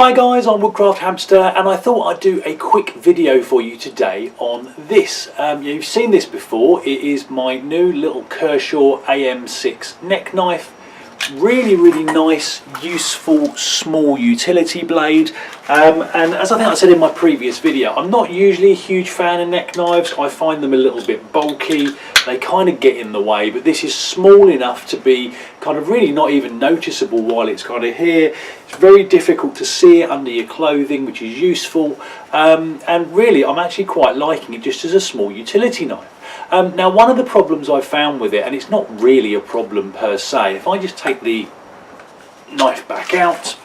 Hi guys, I'm Woodcraft Hamster and I thought I'd do a quick video for you today on this. You've seen this before. It is my new little Kershaw AM-6 neck knife. Really nice, useful, small utility blade. And as I think I said in my previous video, I'm not usually a huge fan of neck knives. I find them a little bit bulky. They kind of get in the way, but this is small enough to be kind of really not even noticeable while it's kind of here. It's very difficult to see it under your clothing, which is useful. And really, I'm actually quite liking it just as a small utility knife. Now, one of the problems I found with it, and it's not really a problem per se, if I just take the knife back out,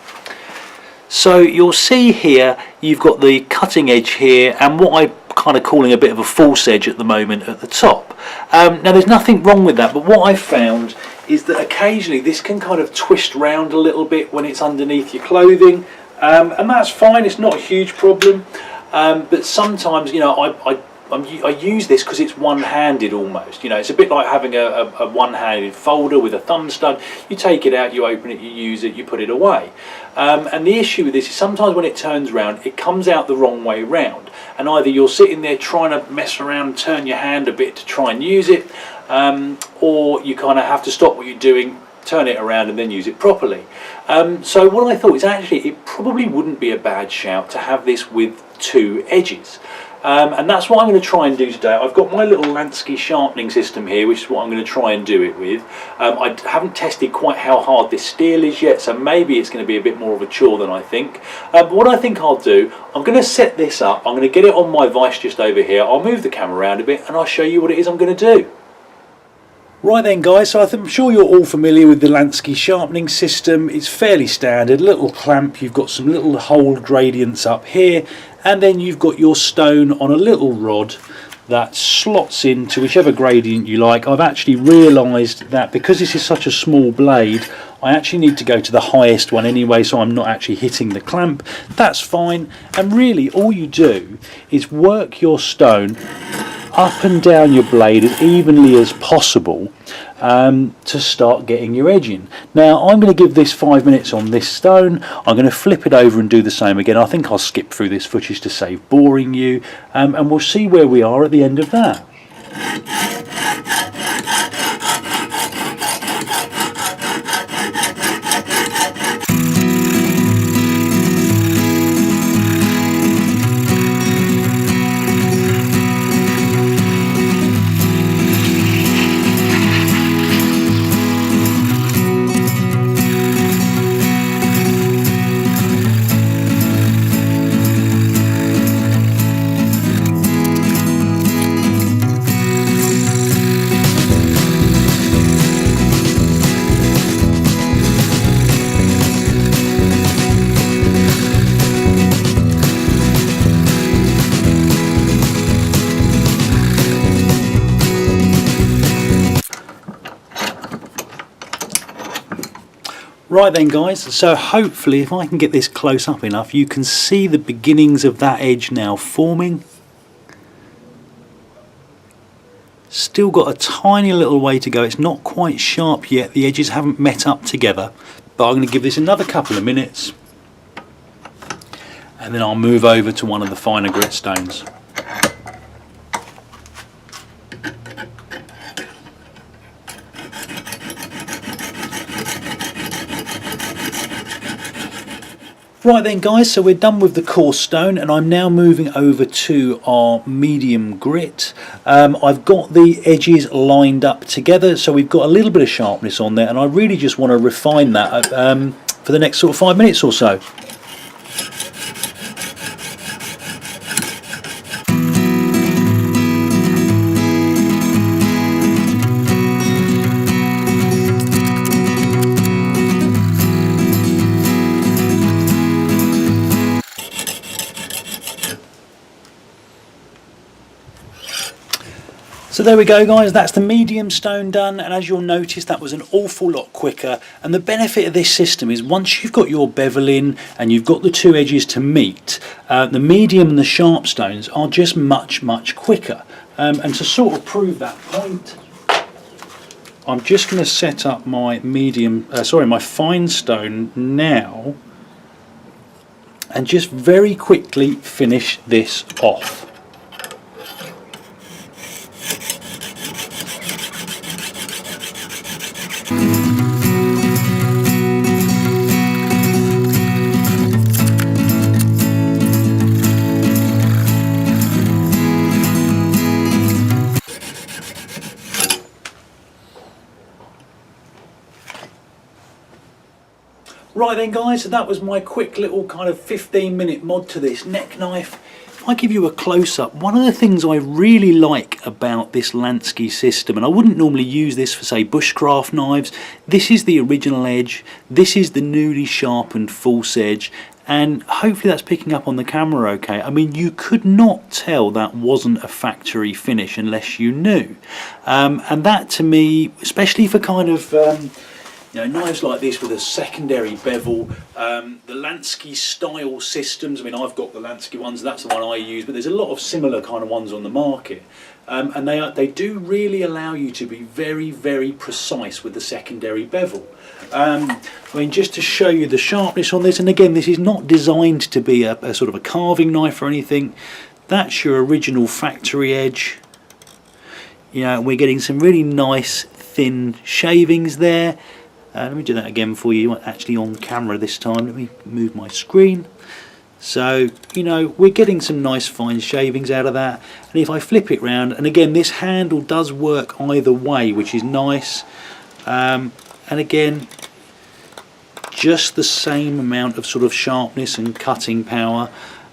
so you'll see here you've got the cutting edge here and what I'm kind of calling a bit of a false edge at the moment at the top. Now there's nothing wrong with that, but what I've found is that occasionally this can kind of twist round a little bit when it's underneath your clothing, and that's fine, it's not a huge problem, but sometimes, you know, I use this because it's one-handed almost. You know, it's a bit like having a one-handed folder with a thumb stud. You take it out, you open it, you use it, you put it away. And the issue with this is sometimes when it turns around, it comes out the wrong way round. And either you're sitting there trying to mess around, turn your hand a bit to try and use it, or you kind of have to stop what you're doing, turn it around and then use it properly. So what I thought is actually it probably wouldn't be a bad shout to have this with two edges. And that's what I'm going to try and do today. I've got my little Lansky sharpening system here, which is what I'm going to try and do it with. I haven't tested quite how hard this steel is yet, so maybe it's going to be a bit more of a chore than I think. But what I think I'll do, I'm going to set this up, I'm going to get it on my vise just over here, I'll move the camera around a bit and I'll show you what it is I'm going to do. Right then guys, so I'm sure you're all familiar with the Lansky sharpening system. It's fairly standard, little clamp, you've got some little hole gradients up here, and then you've got your stone on a little rod that slots into whichever gradient you like. I've actually realised that because this is such a small blade, I actually need to go to the highest one anyway, so I'm not actually hitting the clamp. That's fine, and really all you do is work your stone up and down your blade as evenly as possible to start getting your edge in. Now I'm going to give this 5 minutes on this stone. I'm going to flip it over and do the same again. I think I'll skip through this footage to save boring you, and we'll see where we are at the end of that. Right then guys, so hopefully if I can get this close up enough, you can see the beginnings of that edge now forming. Still got a tiny little way to go, it's not quite sharp yet, the edges haven't met up together, but I'm going to give this another couple of minutes and then I'll move over to one of the finer grit stones. Right then guys, so we're done with the coarse stone and I'm now moving over to our medium grit. I've got the edges lined up together, so we've got a little bit of sharpness on there, and I really just want to refine that for the next sort of 5 minutes or so. So there we go guys, that's the medium stone done, and as you'll notice that was an awful lot quicker. And the benefit of this system is once you've got your bevel in and you've got the two edges to meet, the medium and the sharp stones are just much quicker. And to sort of prove that point, I'm just going to set up my my fine stone now and just very quickly finish this off. Right then guys, so that was my quick little kind of 15-minute mod to this neck knife. If I give you a close-up, one of the things I really like about this Lansky system, and I wouldn't normally use this for say bushcraft knives, this is the original edge, this is the newly sharpened false edge, and hopefully that's picking up on the camera okay. I mean, you could not tell that wasn't a factory finish unless you knew. And that to me, especially for kind of you know, knives like this with a secondary bevel, the Lansky style systems, I mean I've got the Lansky ones, that's the one I use, but there's a lot of similar kind of ones on the market, and they do really allow you to be very, very precise with the secondary bevel. I mean, just to show you the sharpness on this, and again this is not designed to be a sort of a carving knife or anything, that's your original factory edge. You know, we're getting some really nice thin shavings there. Let me do that again for you, actually on camera this time. Let me move my screen. So, you know, we're getting some nice fine shavings out of that. And if I flip it round, and again, this handle does work either way, which is nice. And again, just the same amount of sort of sharpness and cutting power.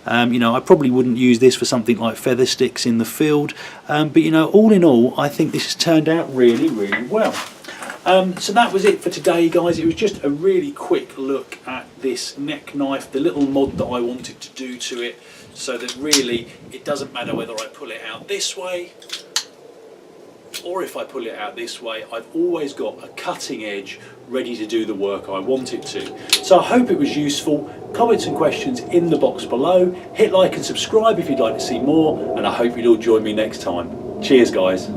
You know, I probably wouldn't use this for something like feather sticks in the field. But, you know, all in all, I think this has turned out really, really well. So that was it for today guys. It was just a really quick look at this neck knife, the little mod that I wanted to do to it, so that really it doesn't matter whether I pull it out this way or if I pull it out this way, I've always got a cutting edge ready to do the work I want it to. So I hope it was useful. Comments and questions in the box below. Hit like and subscribe if you'd like to see more, and I hope you'll all join me next time. Cheers guys.